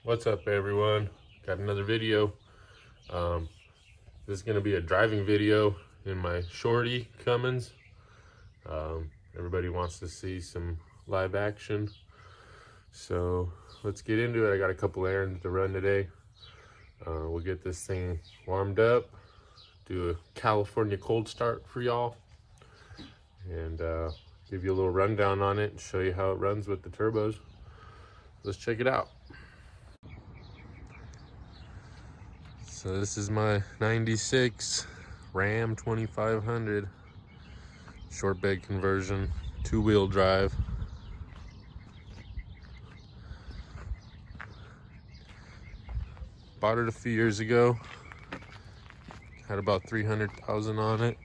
What's up, everyone? Got another video. This is going to be a driving video in my Shorty Cummins. Everybody wants to see some live action, so let's get into it. I got a couple errands to run today. We'll get this thing warmed up, do a California cold start for y'all, and give you a little rundown on it and show you how it runs with the turbos. Let's check it out. So this is my 96 Ram 2500 short bed conversion, 2-wheel drive. Bought it a few years ago. Had about 300,000 on it.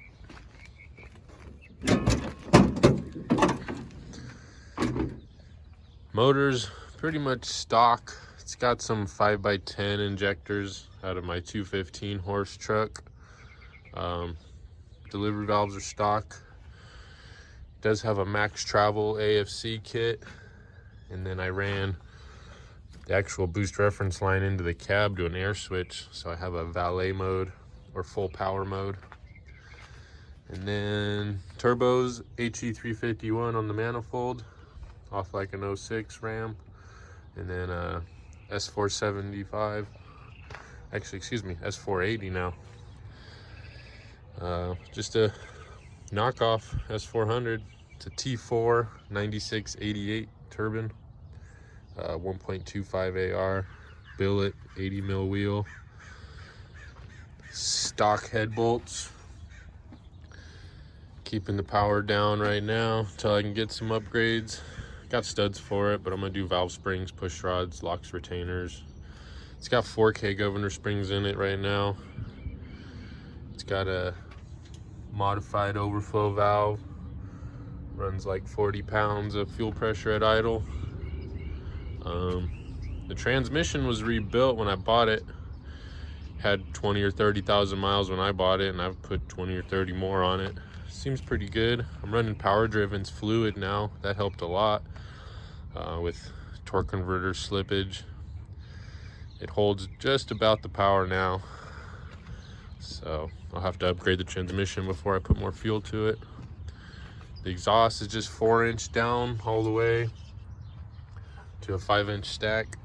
Motor's pretty much stock. It's got some 5x10 injectors out of my 215 horse truck. Delivery valves are stock. Does have a max travel AFC kit, and then I ran the actual boost reference line into the cab to an air switch, so I have a Valet Mode or full power mode. And then turbos, HE351 on the manifold, off like an 06 Ram, and then S475, actually, excuse me, S480 now. Just a knockoff S400. It's a T4 9688 turbine, 1.25 AR, billet, 80 mil wheel, stock head bolts. Keeping the power down right now until I can get some upgrades. Got studs for it, but I'm gonna do valve springs, push rods, locks, retainers. It's got 4K governor springs in it right now. It's got a modified overflow valve. Runs like 40 pounds of fuel pressure at idle. The transmission was rebuilt when I bought it. Had 20 or 30,000 miles when I bought it, and I've put 20 or 30 more on it. Seems pretty good. I'm running Power Driven's fluid now. That helped a lot with torque converter slippage. It holds just about the power now, so I'll have to upgrade the transmission before I put more fuel to it. The exhaust is just 4-inch down all the way to a 5-inch stack.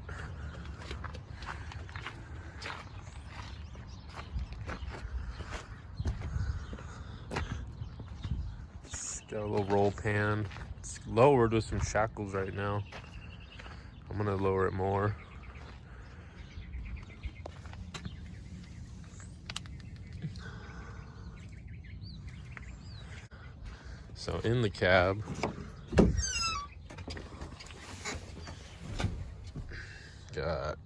Got a little roll pan. It's lowered with some shackles right now. I'm gonna lower it more. So in the cab, got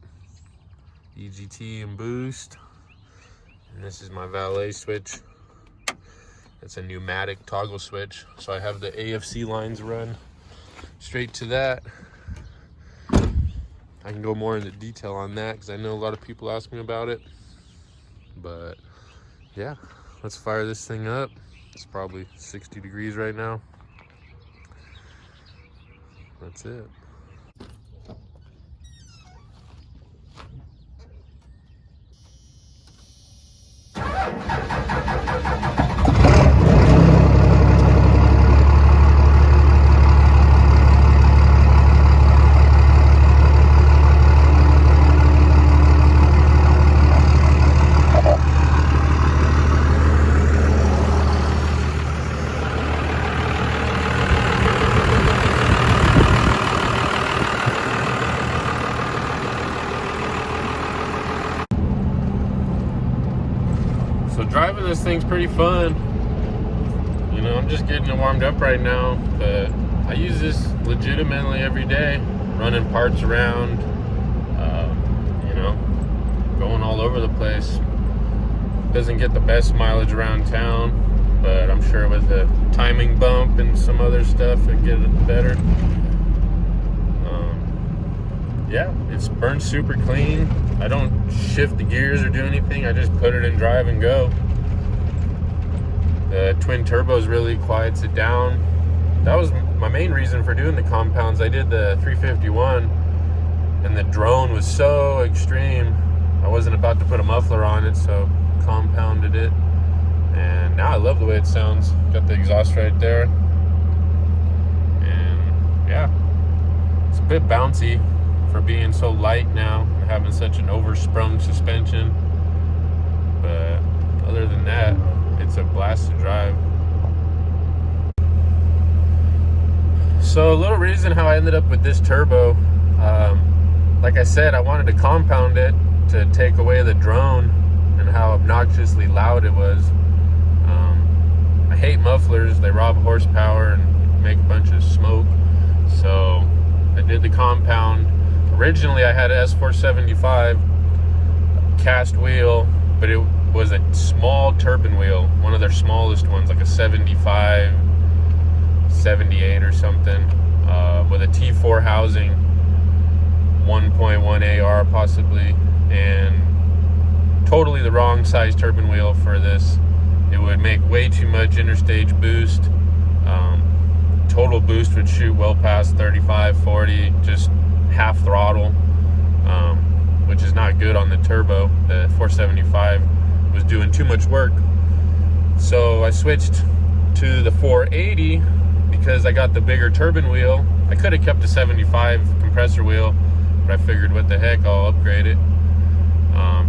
EGT and boost, and this is my Valet switch. It's a pneumatic toggle switch, so I have the AFC lines run straight to that. I can go more into detail on that because I know a lot of people ask me about it. But yeah, let's fire this thing up. It's probably 60 degrees right now. That's it. So driving this thing's pretty fun. You know, I'm just getting it warmed up right now, but I use this legitimately every day, running parts around, you know, going all over the place. Doesn't get the best mileage around town, but I'm sure with the timing bump and some other stuff, it get it better. Yeah, it's burned super clean. I don't shift the gears or do anything. I just put it in drive and go. The twin turbos really quiets it down. That was my main reason for doing the compounds. I did the 351, and the drone was so extreme. I wasn't about to put a muffler on it, so compounded it. And now I love the way it sounds. Got the exhaust right there. And yeah, it's a bit bouncy for being so light now and having such an oversprung suspension. But other than that, it's a blast to drive. So a little reason how I ended up with this turbo, like I said, I wanted to compound it to take away the drone and how obnoxiously loud it was. I hate mufflers. They rob horsepower and make a bunch of smoke. So I did the compound. Originally I had an S475 cast wheel, but it was a small turbine wheel, one of their smallest ones, like a 75, 78 or something, with a T4 housing, 1.1 AR possibly, and totally the wrong size turbine wheel for this. It would make way too much interstage boost. Total boost would shoot well past 35, 40, just half throttle, which is not good on the turbo. The 475 was doing too much work. So I switched to the 480 because I got the bigger turbine wheel. I could have kept the 75 compressor wheel, but I figured what the heck, I'll upgrade it.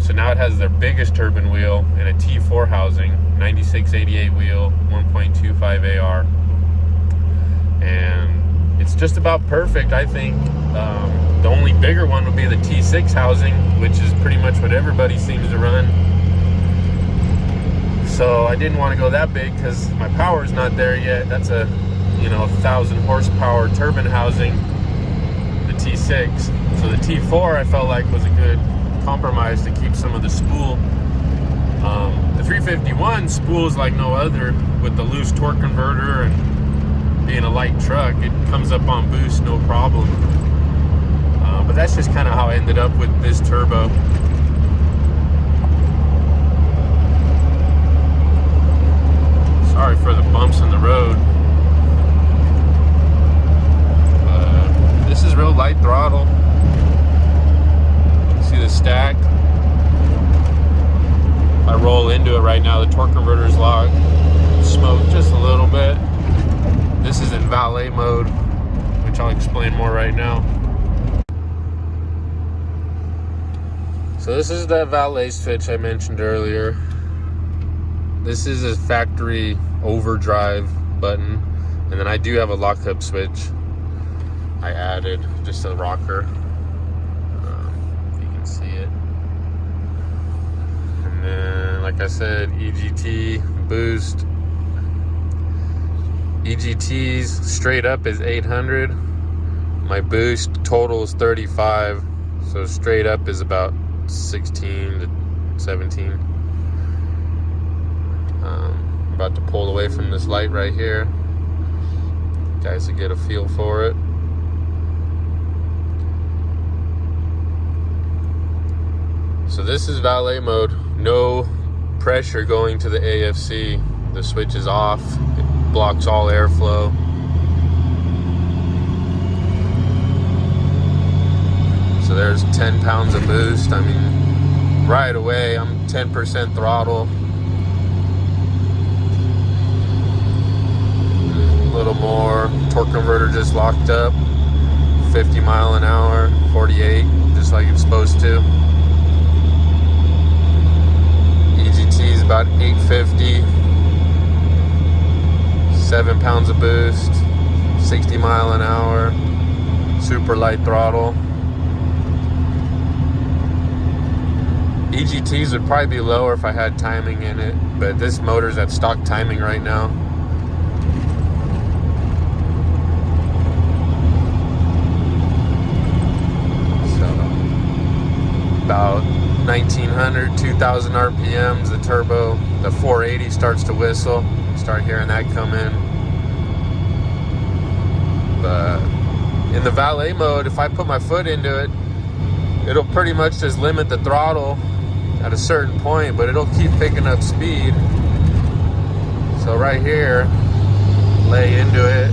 So now it has their biggest turbine wheel and a T4 housing, 96/88 wheel, 1.25 AR. And it's just about perfect, I think. The only bigger one would be the T6 housing, which is pretty much what everybody seems to run. So I didn't want to go that big because my power is not there yet. That's a 1,000 horsepower turbine housing, the T6. So the T4 I felt like was a good compromise to keep some of the spool. The 351 spools like no other with the loose torque converter, and being a light truck, it comes up on boost no problem. But that's just kind of how I ended up with this turbo. Sorry for the bumps in the road. This is real light throttle. See the stack? If I roll into it right now, the torque converter's locked. Smoke just a little bit. This is in valet mode, which I'll explain more right now. So this is the valet switch I mentioned earlier. This is a factory overdrive button, and then I do have a lockup switch I added, just a rocker, if you can see it. And then, like I said, EGT, boost. EGT's straight up is 800. My boost total is 35, so straight up is about 16 to 17. I'm about to pull away from this light right here, you guys will get a feel for it. So this is valet mode, no pressure going to the AFC. The switch is off, it blocks all airflow. So there's 10 pounds of boost. I mean, right away I'm 10% throttle. A little more, torque converter just locked up, 50 mile an hour, 48, just like it's supposed to. EGT is about 850, 7 pounds of boost, 60 mile an hour, super light throttle. EGTs would probably be lower if I had timing in it, but this motor's at stock timing right now. About 1900, 2000 RPMs, the turbo, the 480 starts to whistle. Start hearing that come in. But in the valet mode, if I put my foot into it, it'll pretty much just limit the throttle at a certain point, but it'll keep picking up speed. So right here, lay into it.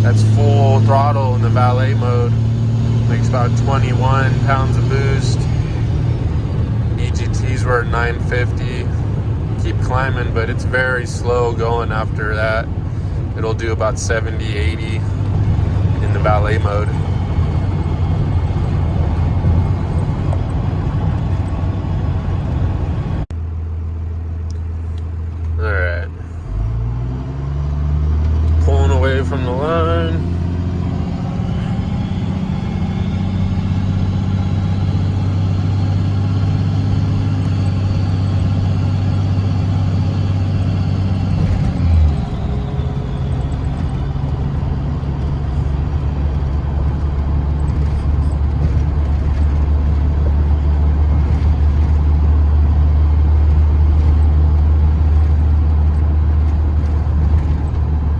That's full throttle in the valet mode. Makes about 21 pounds of boost. EGTs were at 950. Keep climbing, but it's very slow going after that. It'll do about 70, 80 in the valet mode. Alright. Pulling away from the line.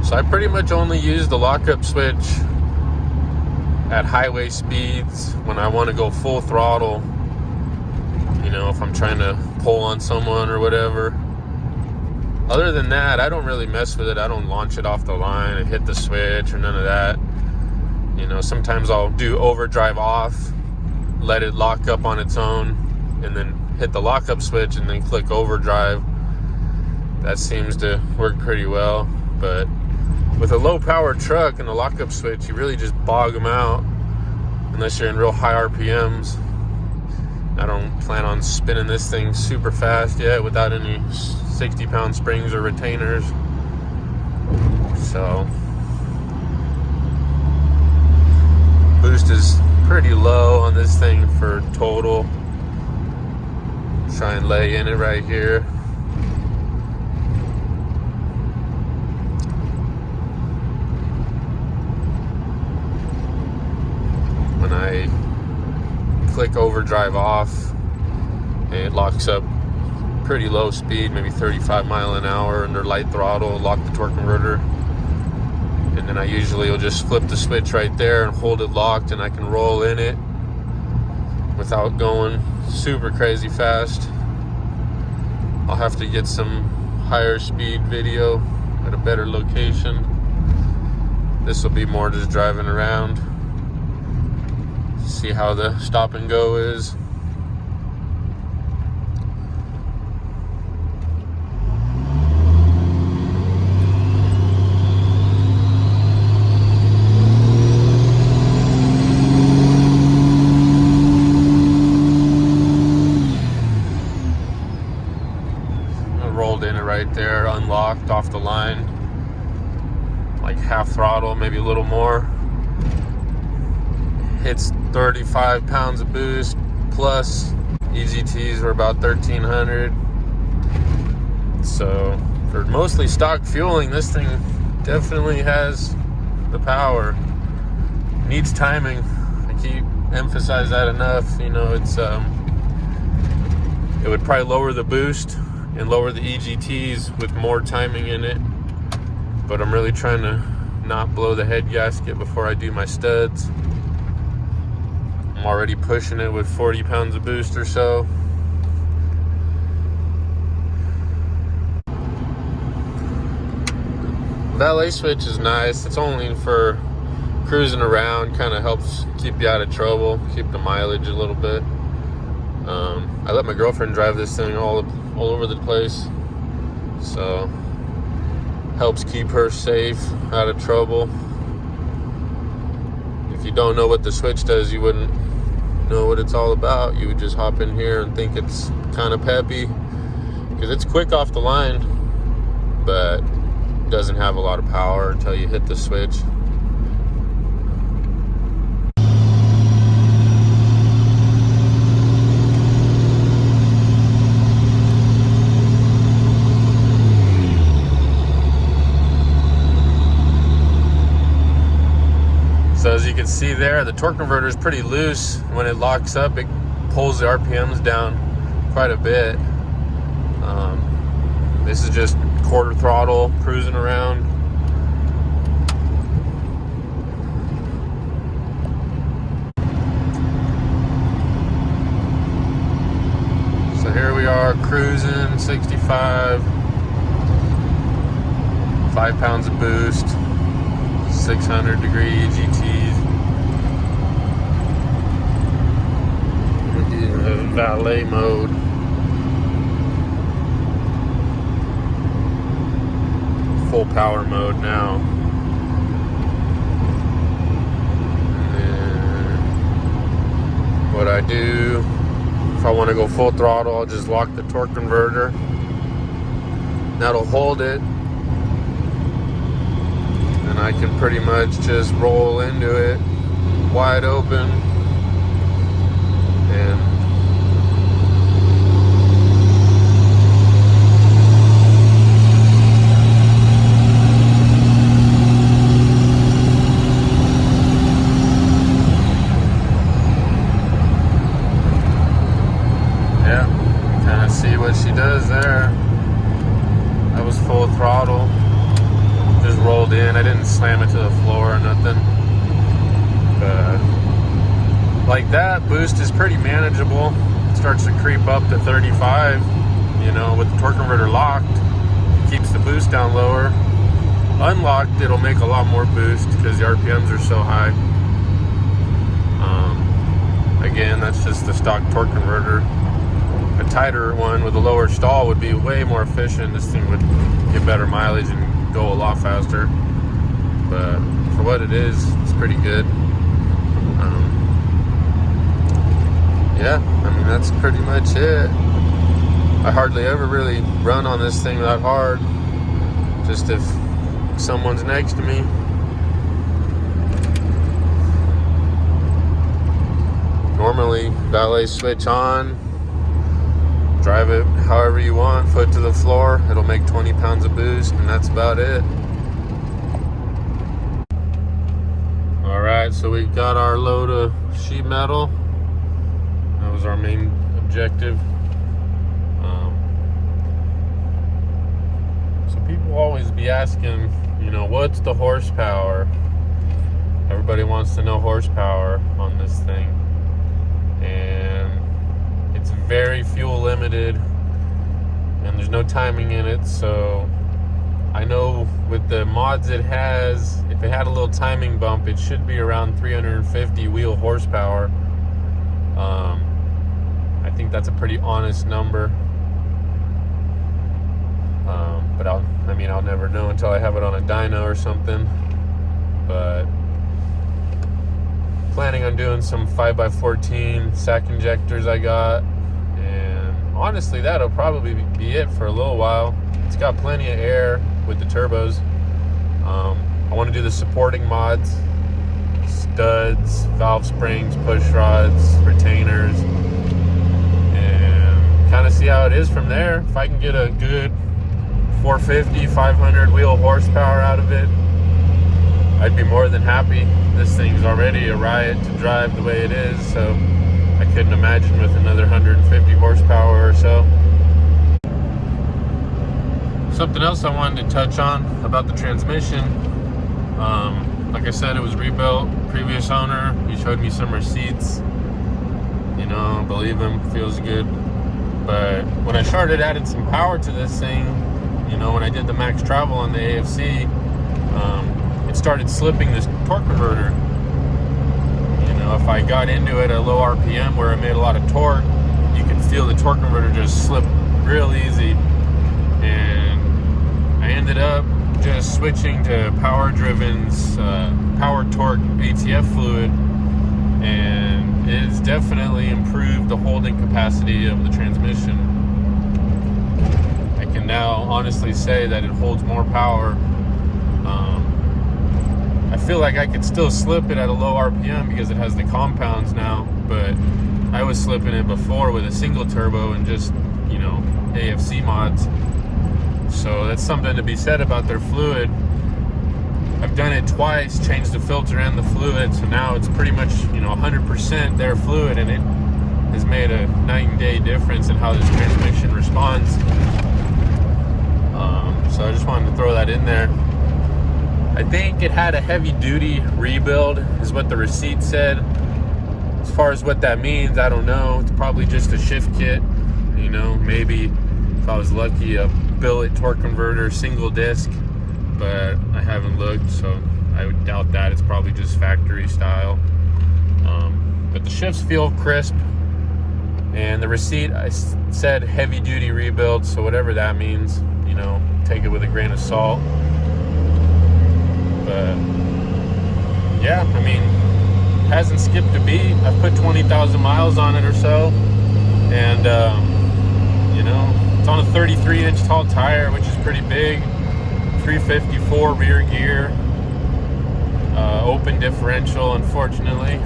So I pretty much only use the lockup switch at highway speeds when I want to go full throttle. You know, if I'm trying to pull on someone or whatever. Other than that, I don't really mess with it. I don't launch it off the line and hit the switch or none of that. You know, sometimes I'll do overdrive off, let it lock up on its own, and then hit the lockup switch and then click overdrive. That seems to work pretty well, but with a low power truck and a lockup switch, you really just bog them out unless you're in real high RPMs. I don't plan on spinning this thing super fast yet without any 60-pound springs or retainers. So boost is pretty low on this thing for total. Try and lay in it right here. When I click overdrive off, and it locks up pretty low speed, maybe 35 mile an hour under light throttle, lock the torque converter, and then I usually will just flip the switch right there and hold it locked, and I can roll in it without going super crazy fast. I'll have to get some higher speed video at a better location. This will be more just driving around. See how the stop and go is. I rolled in it right there, unlocked off the line, like half throttle, maybe a little more. Hits 35 pounds of boost plus. EGTs were about 1300. So for mostly stock fueling, this thing definitely has the power. Needs timing. I keep emphasize that enough. You know, it's it would probably lower the boost and lower the EGTs with more timing in it, but I'm really trying to not blow the head gasket before I do my studs. I'm already pushing it with 40 pounds of boost or so. Valet Switch is nice. It's only for cruising around, kind of helps keep you out of trouble, keep the mileage a little bit. I let my girlfriend drive this thing all over the place, so helps keep her safe, out of trouble. If you don't know what the switch does, you wouldn't know what it's all about. You would just hop in here and think it's kind of peppy, because it's quick off the line, but doesn't have a lot of power until you hit the switch. So as you can see there, the torque converter is pretty loose. When it locks up, it pulls the RPMs down quite a bit. This is just quarter throttle, cruising around. So here we are cruising, 65, 5 pounds of boost, 600 degree EGTs. in valet mode. Full power mode now. And then what I do, if I want to go full throttle, I'll just lock the torque converter. That'll hold it. And I can pretty much just roll into it wide open. And yeah, kind of see what she does there. That was full throttle. Just rolled in. I didn't slam it to the floor or nothing. Like that, boost is pretty manageable. It starts to creep up to 35. You know, with the torque converter locked, it keeps the boost down lower. Unlocked, it'll make a lot more boost because the RPMs are so high. Again, that's just the stock torque converter. A tighter one with a lower stall would be way more efficient. This thing would get better mileage and go a lot faster. But for what it is, it's pretty good. Yeah, I mean, that's pretty much it. I hardly ever really run on this thing that hard. Just if someone's next to me. Normally, valet switch on. Drive it however you want, foot to the floor. It'll make 20 pounds of boost, and that's about it. Alright, so we got our load of sheet metal. That was our main objective. So people always be asking, you know, what's the horsepower? Everybody wants to know horsepower on this thing. And it's very fuel limited, and there's no timing in it. So I know with the mods it has, if it had a little timing bump, it should be around 350 wheel horsepower. I think that's a pretty honest number. But I'll never know until I have it on a dyno or something. But planning on doing some 5x14 sack injectors I got, and honestly that'll probably be it for a little while. It's got plenty of air with the turbos. I want to do the supporting mods, studs, valve springs, push rods, retainers, and kind of see how it is from there. If I can get a good 450, 500 wheel horsepower out of it, I'd be more than happy. This thing's already a riot to drive the way it is, so I couldn't imagine with another 150 horsepower or so. Something else I wanted to touch on about the transmission. Like I said, it was rebuilt. Previous owner, he showed me some receipts. You know, believe him, feels good. But when I started adding some power to this thing, you know, when I did the max travel on the AFC, it started slipping this torque converter. You know, if I got into it at low RPM where I made a lot of torque, you could feel the torque converter just slip real easy. And I ended up just switching to Power Driven's power torque ATF fluid, and it's definitely improved the holding capacity of the transmission. I can now honestly say that it holds more power. I feel like I could still slip it at a low RPM because it has the compounds now, but I was slipping it before with a single turbo and just, you know, AFC mods. So that's something to be said about their fluid. I've done it twice, changed the filter and the fluid, so now it's pretty much, you know, 100% their fluid, and it has made a night and day difference in how this transmission responds. So I just wanted to throw that in there. I think it had a heavy duty rebuild is what the receipt said. As far as what that means, I don't know. It's probably just a shift kit, you know, maybe if I was lucky, a billet torque converter, single disc, but I haven't looked, so I would doubt that. It's probably just factory style. But the shifts feel crisp. And the receipt, I said heavy duty rebuild, so whatever that means, you know, take it with a grain of salt. But yeah, I mean, hasn't skipped a beat. I've put 20,000 miles on it or so, and you know, it's on a 33-inch tall tire, which is pretty big. 354 rear gear, open differential, unfortunately,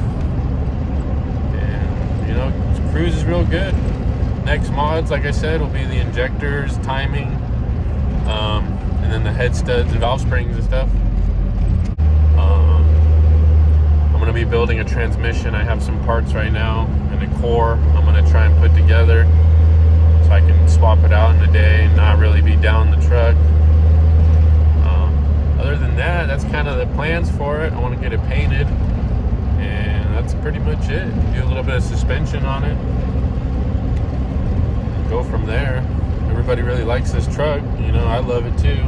and you know, it cruises real good. Next mods, like I said, will be the injectors, timing, and then the head studs and valve springs and stuff. I'm going to be building a transmission. I have some parts right now and a core I'm going to try and put together so I can swap it out in a day and not really be down the truck. Other than that, that's kind of the plans for it. I want to get it painted, and that's pretty much it. Do a little bit of suspension on it, go from there. Everybody really likes this truck, you know, I love it too.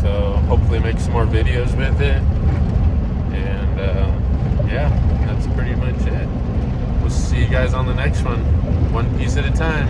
So hopefully make some more videos with it, and yeah, that's pretty much it. We'll see you guys on the next one piece at a time.